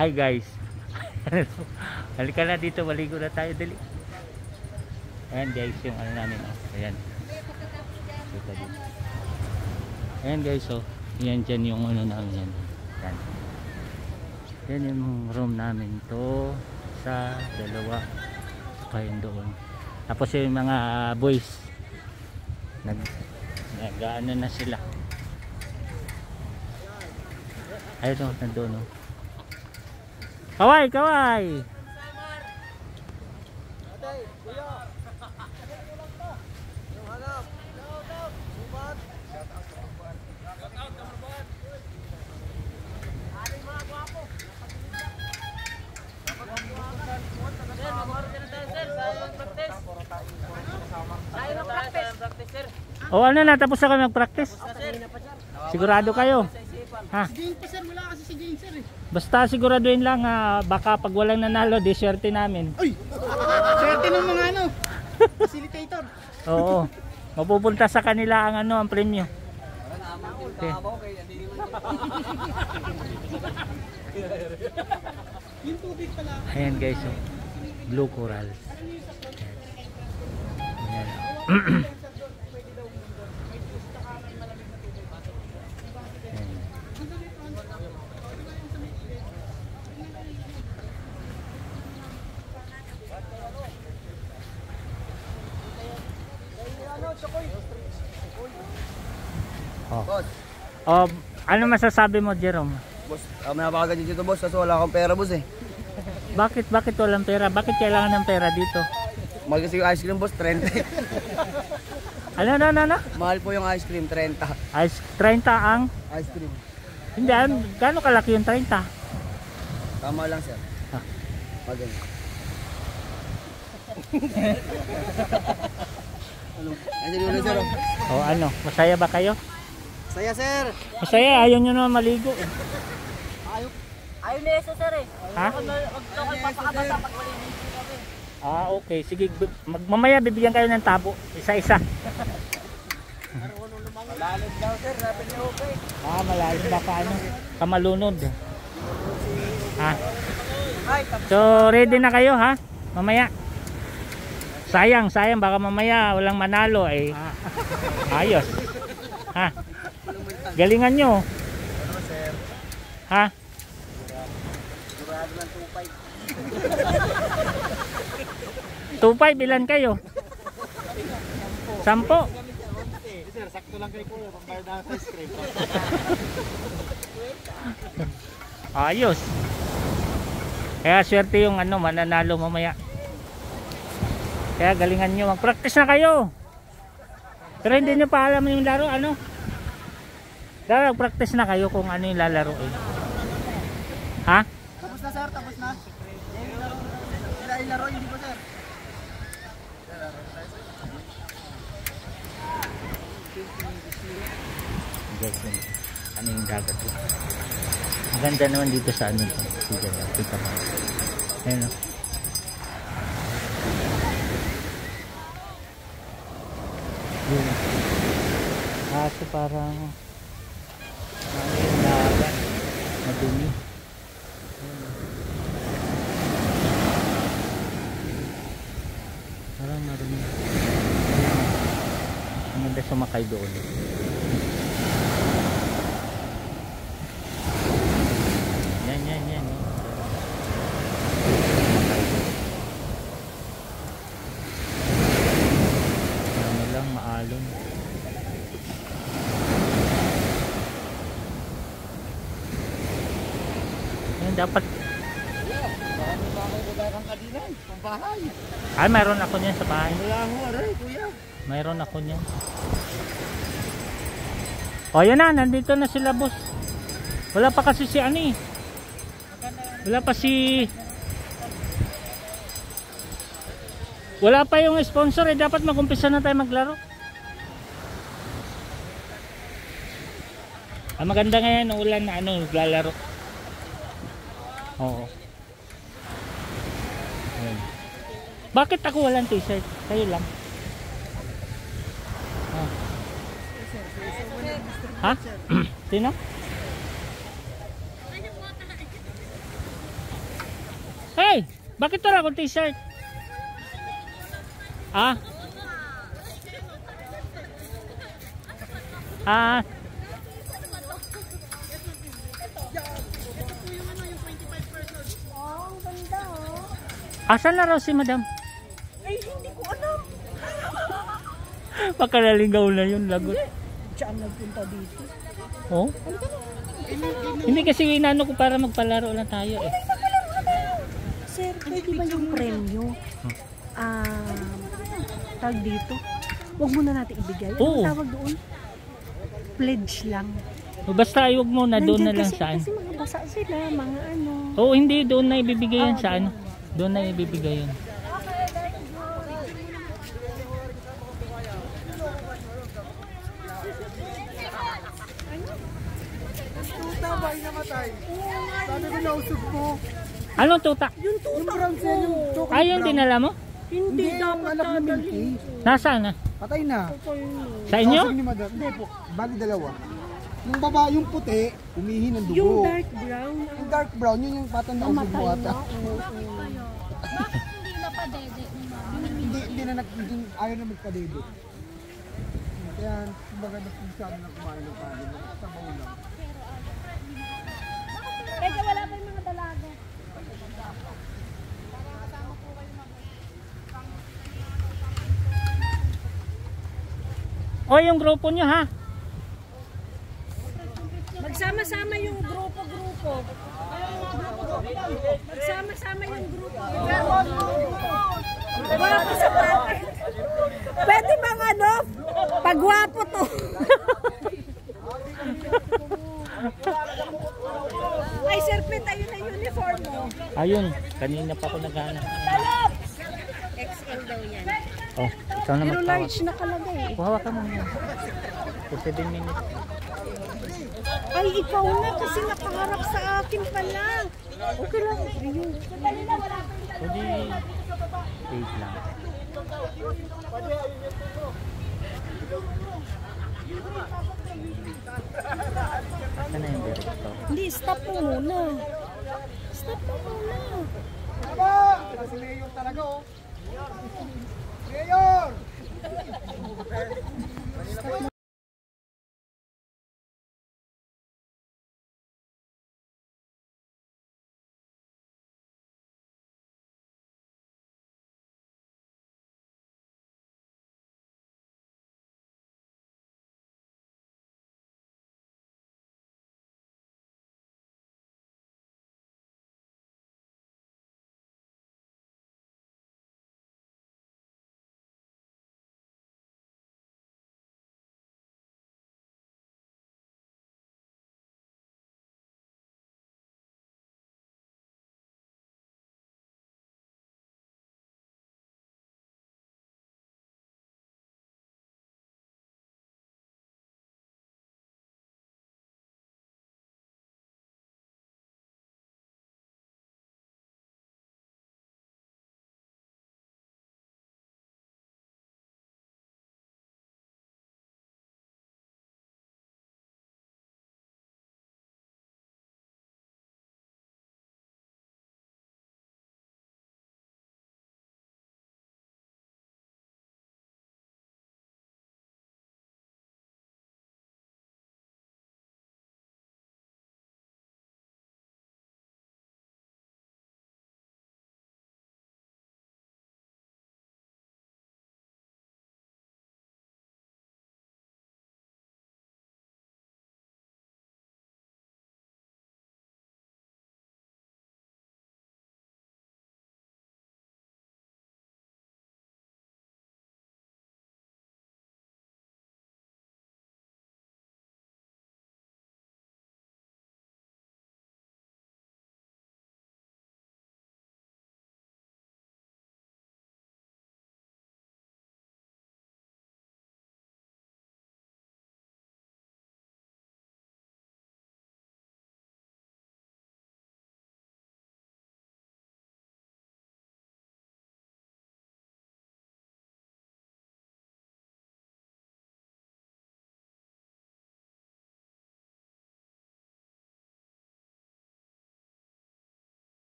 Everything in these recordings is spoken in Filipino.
Hi guys. Halika na dito, maligo na tayo, dali. Ayan guys, yung ano namin, oh. Ayan. Dito, dito. Ayan guys, oh. Yan dyan yung ano namin yan. Yan. Yan yung room namin to. Sa dalawa. Saka yun doon. Tapos yung mga boys. Nag-ano na sila. Ayun o, nandun o. Kaway, kaway! O ano na, tapos na kayo mag-practice? Sigurado kayo? Ha? Si Jane pa sir, wala kasi si Jane sir eh. Basta siguraduhin lang, baka pag walang nanalo, di swerte namin. Uy! Swerte ng mga ano, facilitator. Oo. Mapupunta sa kanila ang ano, ang premyo. Okay. Yung tubig pala. Ayan guys, oh. Blue coral. Ayan. Oh. Ano masasabi mo, Jerome? Boss, may napakaganyan dito boss kasi wala akong pera boss eh. Bakit walang pera? Bakit kailangan ng pera dito? Mahal kasi yung ice cream boss, 30. Ano? Mahal po yung ice cream, 30. 30 ang? Ice cream. Hindi, gano'ng kalaki yung 30? Tama lang sir. Ah. Maganda. Ano sir? O ano, masaya ba kayo? Saya sir. Masaya, ayaw nyo naman maligo. Ayaw na isa sir eh. Ha? Huwag daw kayo papakabasa pag malinis kami. Okay, sige. Mamaya bibigyan kayo ng tabo. Isa-isa. Malalim daw sir, sabi niya okay. Malalim baka ano, kamalunod. Ha? So, ready na kayo ha? Mamaya. Sayang, baka mamaya walang manalo eh. Ayos. Ha? Galingan nyo. Ha? Sigurado ng 2-5 ilan kayo? 10. Sir, sakto lang kay Kuya, pambayad na sa ice cream. Ayos. Kaya swerte yung ano, mananalo mamaya. Kaya galingan nyo, mag-practice na kayo. Pero hindi nyo pa alam yung laro, ano? Dahil mag-practice na kayo kung ano yung lalaro eh. Ha? Tapos na sir, tapos na. Sila ilaro, hindi ba sir? Ano yung dagat yun? Ang ganda naman dito sa ano ito. Kita mo. Ayun o. Kaso parang ano yung dagat, madumi. Parang madumi. Ang ganda sumakay doon. Yan. Ano lang, maalon. Dapat ay mayroon ako niyan sa bahay. Mayroon ako niyan. O yan na, nandito na sila boss. Wala pa kasi si ani. Wala pa yung sponsor eh. Dapat mag-umpisa na tayo maglaro. Maganda ngayon ulan na ano, naglalaro. Oo. Ayan. Bakit ako walang t-shirt? Kayo lang. Ha? Sino? Bakit wala akong t-shirt? Ah? Ah? Oh, ang ganda oh. Asan na raw si madam? Ay, hindi ko alam. Baka naligaw na yun, lagot. Diyan nagpunta dito. Oh? Hindi kasi inano ko para magpalaro lang tayo eh. Sir, pwede ba yung premyo? Tag dito. Huwag muna natin ibigay. Oo. Ano tawag doon? Pledge lang. Basta ayog mo na doon na Nandyan lang kasi, saan. Kasi mga basa sila, mga ano. Oo, hindi doon na ibibigay yan Ah, sa ano. Doon na ibibigay yun. Tuta ba yung namatay? Sabi ko nausog mo. Anong tuta? Yung Yung tuta brown cell, yung chocolate Ay, yung brown. dinala mo? Hindi Hindi, yung dapat anak na dadalhin. Milky. Nasaan na? Patay na. Sa inyo? Sabi ni madam. Hindi po. Bali dalawa. Yung baba, yung puti, umihi ng dugo. Yung dark brown. Yung dark brown, yun yung patang na usog Namatay mo na. ata. Hindi na pa dede ni mama. Hindi na ayaw na magpadede. Kaya, kumbaga napinsado na kumain ng kanin. Sabaw lang. Kaya wala pa yung mga dalaga. O, yung grupo nyo ha? Magsama-sama yung grupo-grupo. Magsama-sama yung grupo. Gwapo sa tatay. Pwede bang ano? Pagwapo to. Ay, Sir Pet, ayun na yung uniform mo. Ayun, kanina pa ako naghanap. XL daw yan. Oh, ikaw na Pero magtawag. large nakalagay. Kuhawa ka mo yan. For 7 minutes. Ay, ikaw na kasi nakaharap sa akin pala. Okay lang. Ayun. Pwede, wait lang. Saan na yung director? Hindi, stop mo muna. Stop mo muna. Aba! Si Mayor talaga oh. Mayor!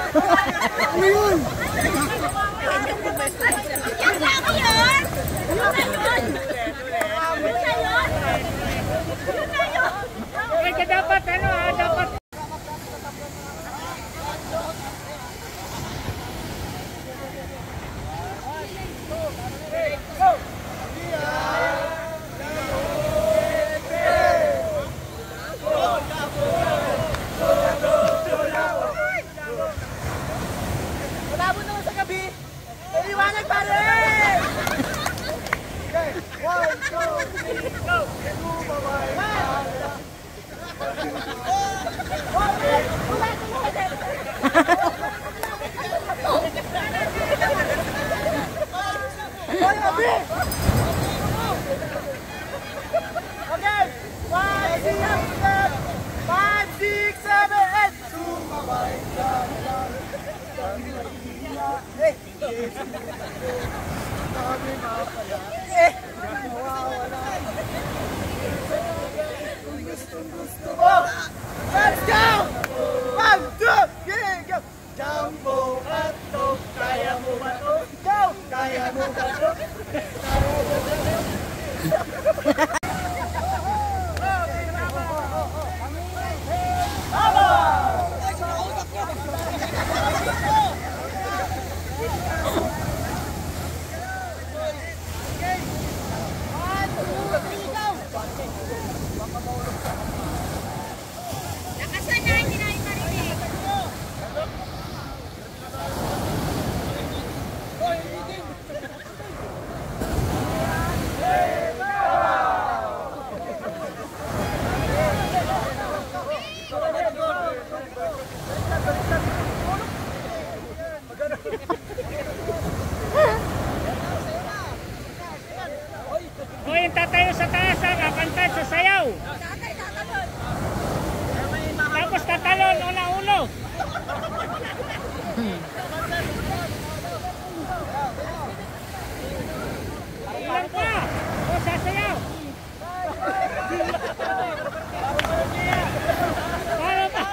Ano yun? Kaya dapat dapat. Malabo naman sa gabi. Iwanag pare! Okay, 1, 2, 3, go! Okay! 5, 6, 7, 8! Let's go! 1, 2, 3, go! Jumbo Ato, kaya mo ba to? Go! Kaya mo ba to? O yung tatayo sa taas kakantad sa sayaw. Tapos tatalon, una-ulo. Ilan pa? O sasayaw. Para pa.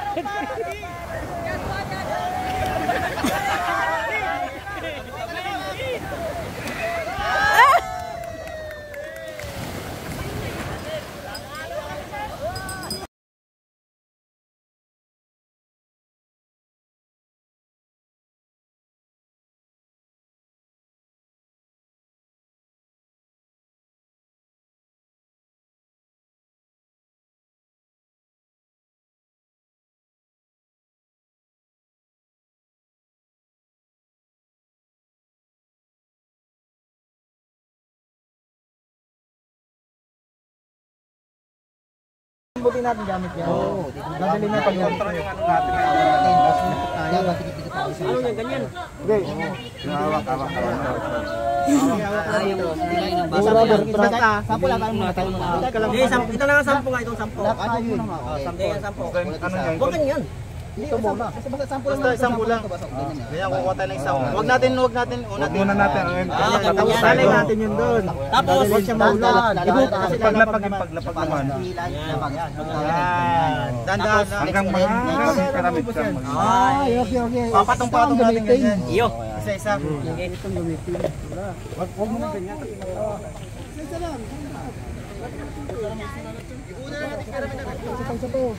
Buti natin gamit yan. Oo. Dadali na pag kontra yung ano natin. Ano yan, ganyan? Okay. Hawak-hawak. Sampo lang tayo muna tayo. Ito na nga 10 nga, itong 10. Huwag ganyan. Ito muna. Basta 10 lang. Ganyan, kukuha tayo ng isang. Huwag natin. Huwag muna natin. Tapos salay natin yun doon. Tapos, paglapag naman. Dandan. Hanggang karamit ka. Okay. Papatong-patong natin ganyan. Iyo. Isa-isa. Huwag mo na ganyan. Isa lang. Iuna na natin karamit na. Isa to.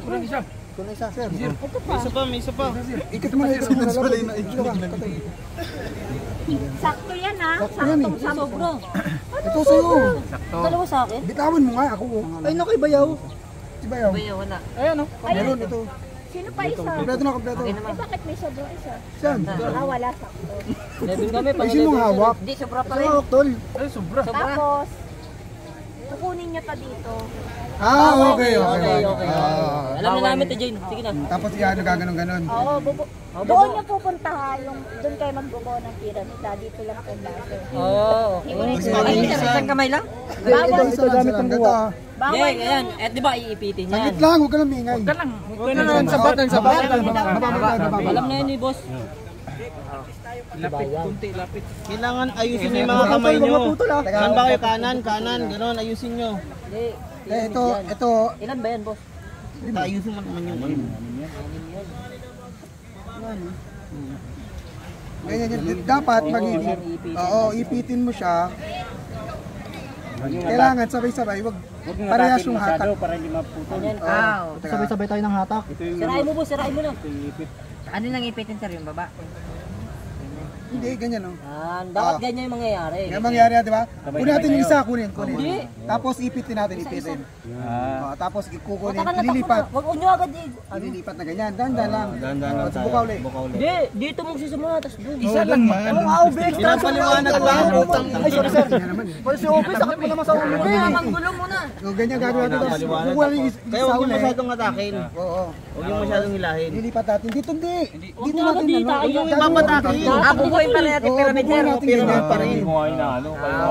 Kurang isa. Kurang isa, sir. May isa pa. Ikot mo na yung balay na ikot. Sakto yan ha. Saktong sobro. Ito sa'yo. Dalawa sa akin? Bitawan mo nga ako. Ay, no, kay Bayaw. Si Bayaw. Bayaw, wala. Ayan o. Meron ito. Sino pa isa? Kompleto na, kompleto. Eh bakit may sobrang isa? Saan? Wala sakto. Level kami, Ay, sinong hawak? Hindi, sobra pa Saan rin. hawak, tol? Tapos, kukunin niya pa dito. Okay. Alam na namin ito, Jane. Sige na. Tapos iyan, gaganon-ganon. Oo, doon niya pupuntahan yung doon kayo magbubuo ng piramida. Dito lang po baso. Ay, isang kamay lang? Ito gamit ng buwa. Bawal Yeah, ayan. At di ba iipitin yan? Saglit lang, huwag ka lang mingay. Huwag ka lang. Sabat. Alam na yun ni boss. Kailangan ayusin niyo yung mga kamay nyo. Saan ba kayo? Kanan, gano'n, ayusin nyo. Ito. Ilan ba yan, boss? Ayusin mo naman yung ano. Ganyan yan. Dapat magiging, ipitin mo siya. Kailangan sabay-sabay, wag parehas yung hatak. Para hindi maputol. Sabay-sabay tayo ng hatak. Sirain mo boss, sirain mo na. Ano nang ipitin sir yung baba? Hindi, ganyan o. Dapat ganyan yung mangyayari. Ganyan mangyari di ba? Kunin natin yung isa, kunin. Tapos ipitin natin, ipitin. Tapos kukunin, ililipat. Wag nyo agad Ililipat na ganyan, dandan lang. Buka ulit. Hindi, dito mo sisimula, tapos doon. Isa lang man. Ilang paliwanag lang. Ay, sorry sir. Pwede si Ope, sakit mo naman sa ulo. Manggulo muna. Ganyan gagawin natin. Kukuha yung isa Kaya huwag ulit. yung masyadong atakin. Oo. Huwag yung masyadong hilahin. Lilipat natin. Dito hindi. Dito nyo agad natin. dito, ano, yung gagawin ipapatakin. natin. Bubuhin pa rin natin pyramid sir. Bubuhin natin ganyan pa rin.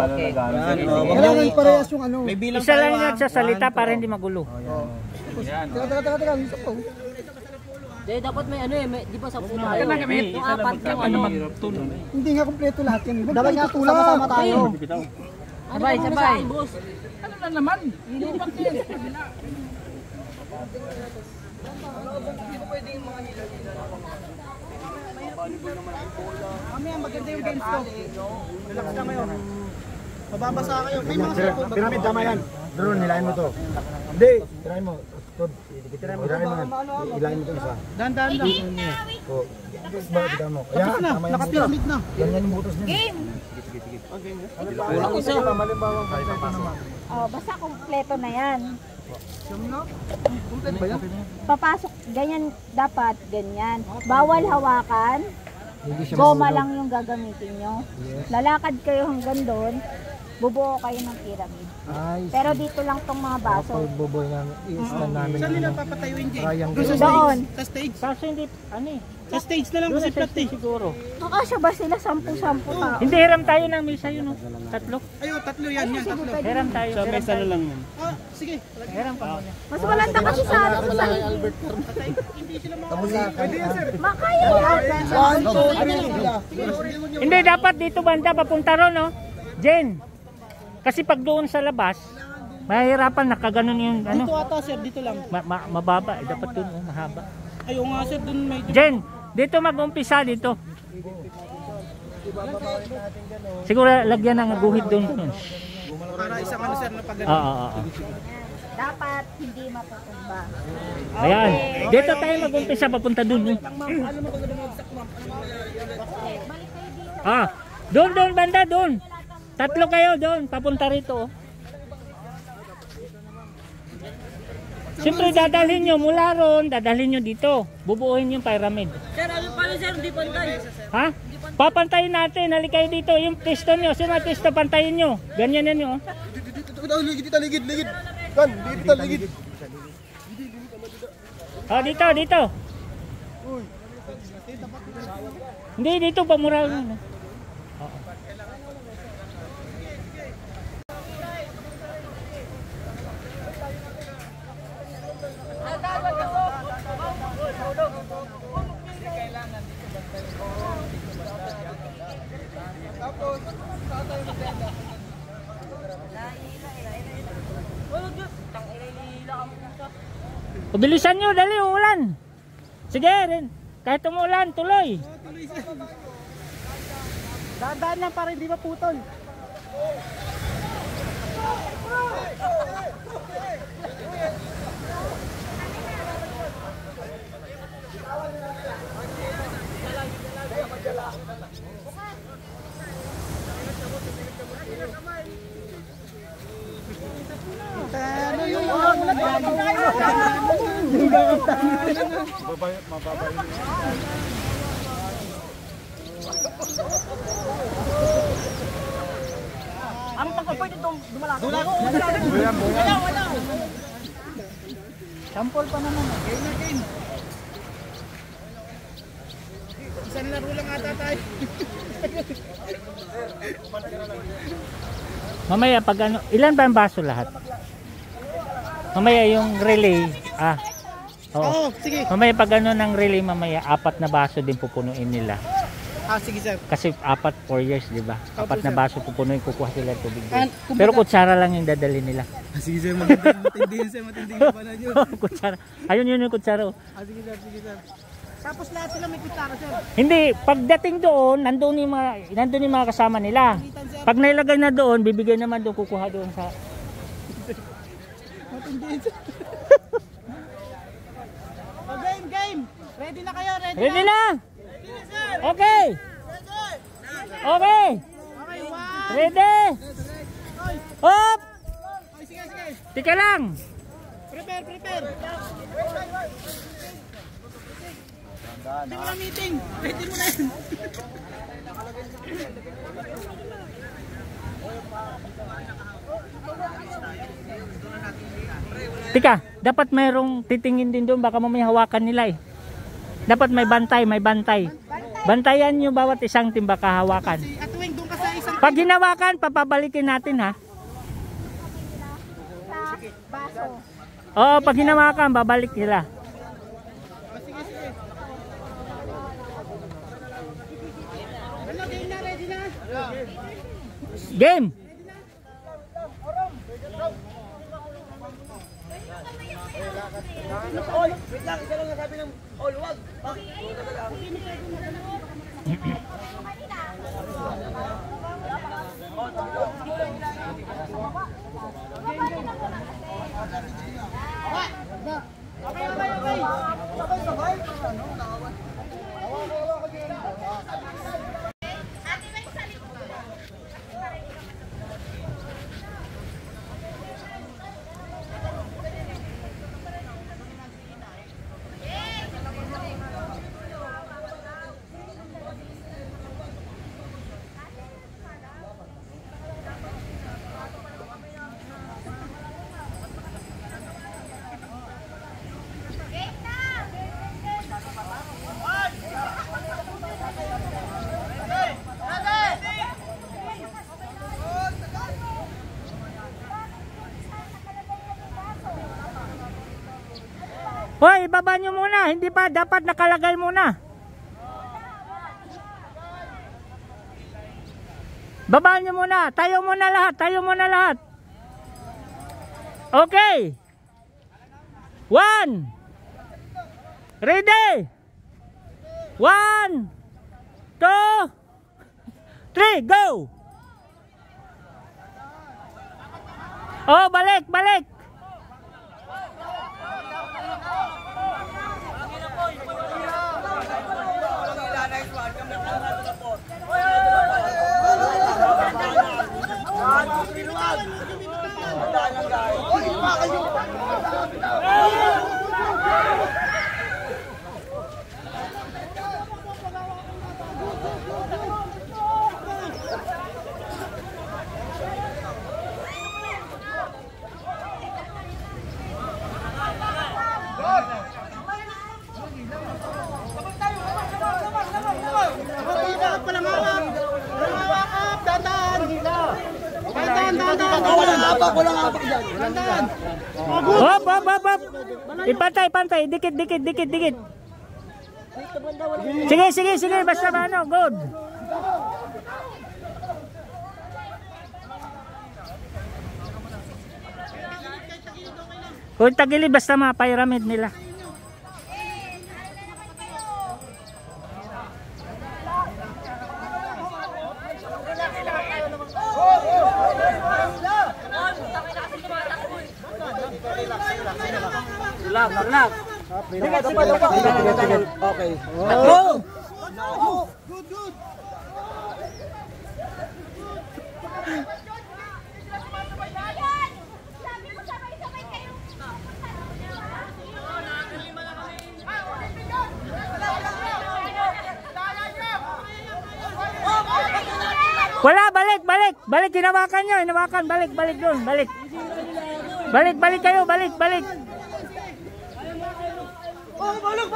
Okay. Kailangan parehas yung ano. May bilang Isa lang yan sa salita para hindi magulo. Teka. Isa po. Hindi, dapat may ano di ba sa puto tayo? Yung apat yung ano. Hindi nga kompleto lahat yan. Dapat nga sama-sama tayo. Sabay. Boss. Mamaya maganda yung games ko. Relax ka ngayon. Mababasa kayo. May mga Piramid, tama yan. Drone, hilahin mo to. Hindi. Hilahin mo. Hilahin mo yan. Hilahin mo to isa. Dahan-dahan lang. Oo. Bakit mo? Ayan, tama yan. Naka-pyramid na. Ganyan yung butos niya. Game! Kulang isa. Malimbawang kompleto naman. Basta kompleto na yan. Kompleto ba yan? Papasok, ganyan, dapat ganyan. Bawal hawakan. Goma lang yung gagamitin nyo. Lalakad kayo hanggang doon. Bubuo kayo ng pyramid. Pero dito lang tong mga baso. Buboy namin. I-stand namin. Saan nila papatayuin dyan? Doon. Sa stage? Kaso hindi, Sa stage na lang kasi flat eh. siguro. Kakasya ba sila 10-10 tao? Hindi, hiram tayo ng mesa yun. Tatlo. Ayun, tatlo yan. Tatlo. Hiram tayo. Sa mesa na lang. Sige. Hiram ka muna. Mas maganda kasi sa ano sa paligid. Makaya yan. Hindi, dapat dito banda, papunta ron, no? Jen. Kasi pag doon sa labas, mahirapan, nakaganon yung, ano, Dito ata sir, dito lang. mababa. Dapat doon, mahaba. Ayun nga sir, dun medyo. Jen, dito mag-umpisa dito. Siguro lagyan ng guhit doon. Para isang ano sir na pag Oo. Dapat hindi matutumba. Ayan. Dito tayo mag-umpisa, papunta doon. Doon banda doon. Tatlo kayo doon, papunta rito. Siyempre dadalhin nyo mula ron, dadalhin nyo dito. Bubuuhin yung pyramid. Sir, ano pala sir, hindi pantay. Ha? Papantayin natin, halika kayo dito. Yung pisto nyo, sino ang pisto, pantayin nyo. Ganyan yan nyo. Dito, ligid. Kan, dito, ligid. Dito. Hindi, dito pamura. Bilisan nyo, dali, uulan. Sige, kahit umulan, tuloy. Dahan-dahan lang para hindi maputol. Ang pagkapoy dito, dumalaki. Wala. Sampol pa naman. Game. Isang laro lang ata tayo. Mamaya pag ano, ilan ba ang baso lahat? Mamaya yung relay, Oo, sige. Mamaya pag ano ng relay, mamaya 4 na baso din pupunuin nila. Sige sir. Kasi 4 years, di ba? 4 na sir. baso pupunuin, kukuha sila tubig. Kumbaga- Pero kutsara lang yung dadali nila. Sige sir, matindi yun sir, matindi yung panan nyo. Kutsara. Ayun yun yung kutsara. Sige sir. Tapos lahat sila may kutsara, sir. Hindi, pagdating doon, nandun yung mga kasama nila. Pag nailagay na doon, bibigay naman doon, kukuha doon sa... Game! Ready na kayo, ready? Ready na? Okay! Okay! Ready! Hop! Sige. Tika lang! Prepare! Hindi mo na meeting. Ready mo na yan. Tika, dapat mayroong titingin din doon, baka mamaya hawakan nila eh. Dapat may bantay. Bantayan nyo bawat isang team baka hawakan. At tuwing doon ka sa isang... Pag hinawakan, papabalikin natin ha. Baso. Oo, pag hinawakan, babalik nila. Ano, game na, ready na? Game! Wait lang, isa lang nasabi ng all, wag. Hoy, ibaba nyo muna. Hindi pa dapat nakalagay muna. Baba nyo muna. Tayo muna lahat. Okay. 1. Ready. 1, 2, 3, go. Oh, balik. Hop. Ipantay. Dikit. Sige. Basta ano, good. Kung tagilid, basta mga pyramid nila. Relax. Okay. Go! Good. Wala, balik, hinawakan nyo, balik doon, balik kayo, balik. Oh, balog!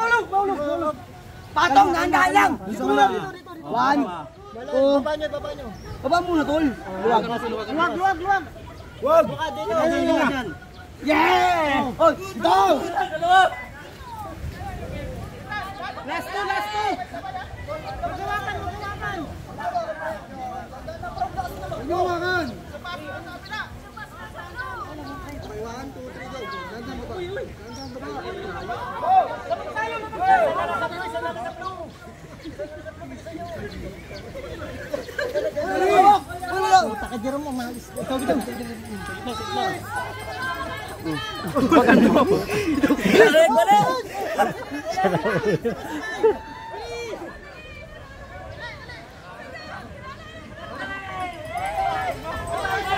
Patong, dahan lang! Dito. 1, 2, baba muna, tol. Luwag. Wag! Yeah! Oh, go! Last two. Magawakan. Okay, 1, 2, 3, go. Dandan baba. Takadiro mo, mahalis. Ikaw bitaw.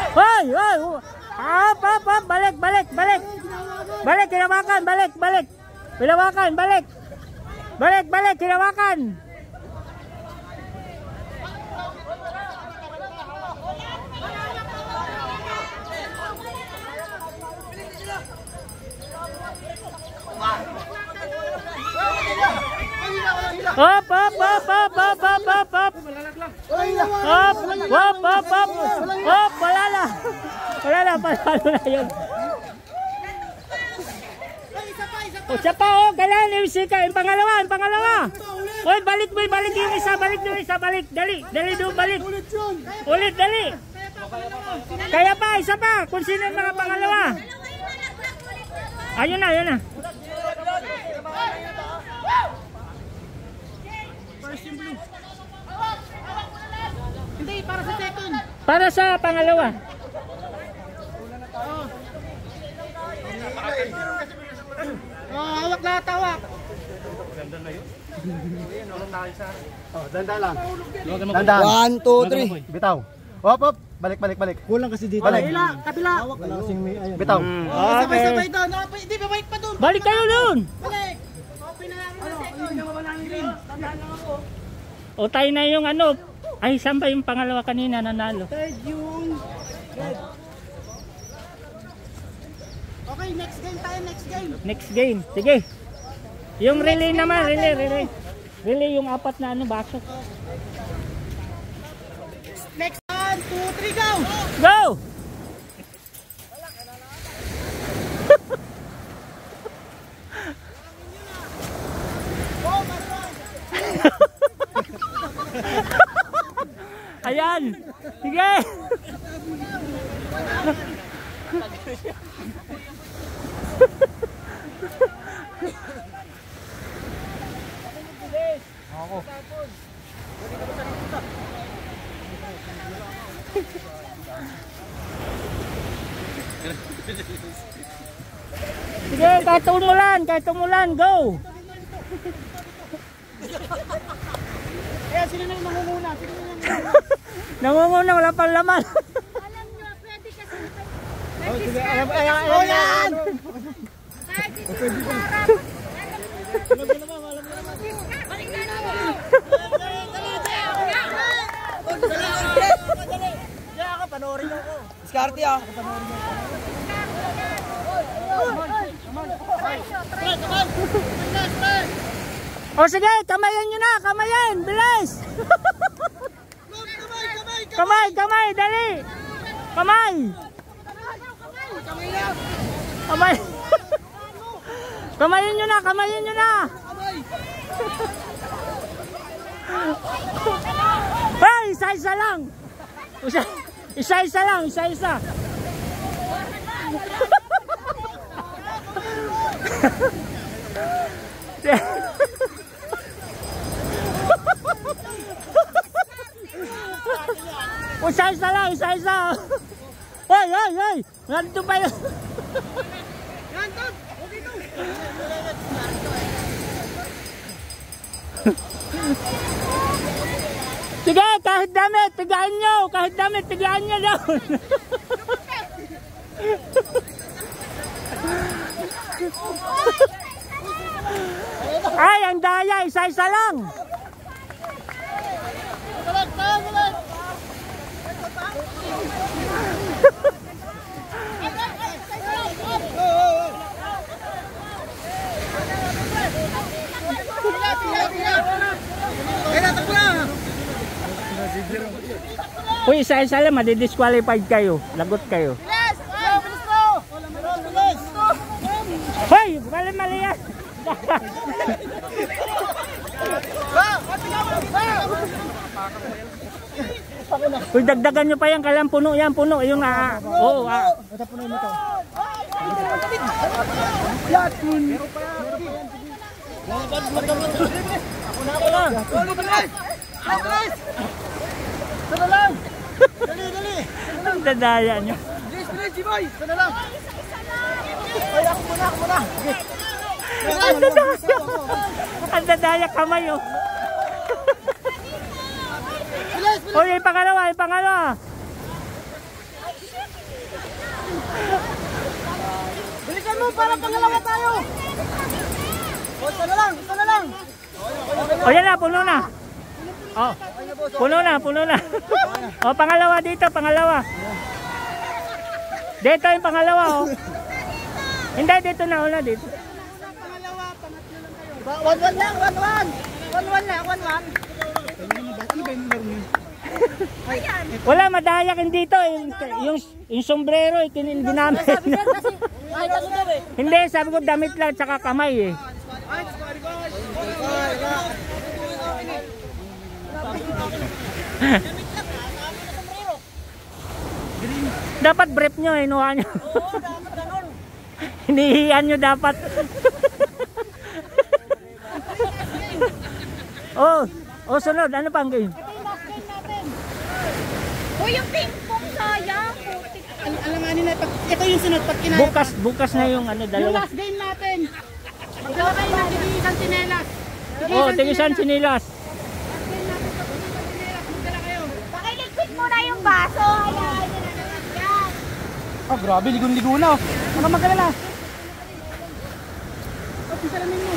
Hoy, hoy. Hop, balik. Balik, hinawakan, balik. Hinawakan, balik. Balik, hinawakan. Hop. Wala na, panalo na yun. O, siya pa, oh, kailangan yung sika, yung pangalawa. Oy, balik yung isa, balik. Dali doon, balik. Ulit, dali. Kaya pa, isa pa, kung sino yung mga pangalawa. Ayun na. Hindi, para sa second. Para sa pangalawa. Hawak lahat, hawak. Dandan lang. 1, 2, 3. Bitaw. Hop. Balik. Kulang kasi dito. Balik. Kabila. Bitaw. Sabay-sabay doon. Hindi, babalik pa doon. Balik kayo doon. Balik. Open na lang. O, tayo na yung ano. Ay, saan ba yung pangalawa kanina nanalo? Third yung red. Okay, next game tayo, Next game. Sige. Yung relay naman, relay. Relay yung apat na ano, baso. Next 1, 2, 3, go! Go! Ayan! Sige! Sige, kahit umulan, go! Kaya sino na yung mangunguna? Nangunguna, wala pang laman. Alam nyo, pwede kasi Ayan! kahit dito sa harap. Balik na naman. Kaya ako, panoorin ako. Diskarte ah. O sige, kamayan nyo na, bilis! Kamay, dali! Kamay! Kamayin nyo na! Hey, isa-isa lang! Isa-isa lang! Isa-isa! Hoy! Nandito pa yun! Sige, kahit damit, tigaan nyo down! Ay, ang daya, isa-isa lang! Uy, isa-isa lang, madidisqualified kayo. Lagot kayo. Hoy, mali yan. Uy, dagdagan nyo pa yan. Kailan puno yan, puno. Yung oo, Ito puno mo to. Sana lang! Dali, dali! Ang dadaya nyo. Bilis, bilis, Jiboy! Sana lang! Ay, ako muna, ako muna! Ang dadaya. Ang dadaya kamay oh. Bilis, bilis! Oy, yung pangalawa, yung pangalawa. Bilisan mo para pangalawa tayo! O, sana lang, sana lang! O yan na, puno na. Oh, puno na, puno na. O, pangalawa dito, pangalawa. Dito yung pangalawa oh. Hindi, dito na, una dito. One lang, one lang, one. Wala, madayakin dito. Yung sombrero, ginamit. Hindi, sabi ko damit lang, tsaka kamay eh. Dapat brief nyo, inuha nyo. Hinihiyan nyo dapat. Oh, sunod. Ano pang game? Uy, yung ping-pong sayang. Alanganin na, ito yung sunod pag kinaya. Bukas na yung ano, Yung dalawa. last game natin. Magdala kayo ng tigisan sinelas. Oh, tigisan sinilas. Magdala kayo. Pakiligpit muna yung baso. Ayan. Yan. Ah, grabe, ligon-ligo na. Ano magalala? Salamin mo.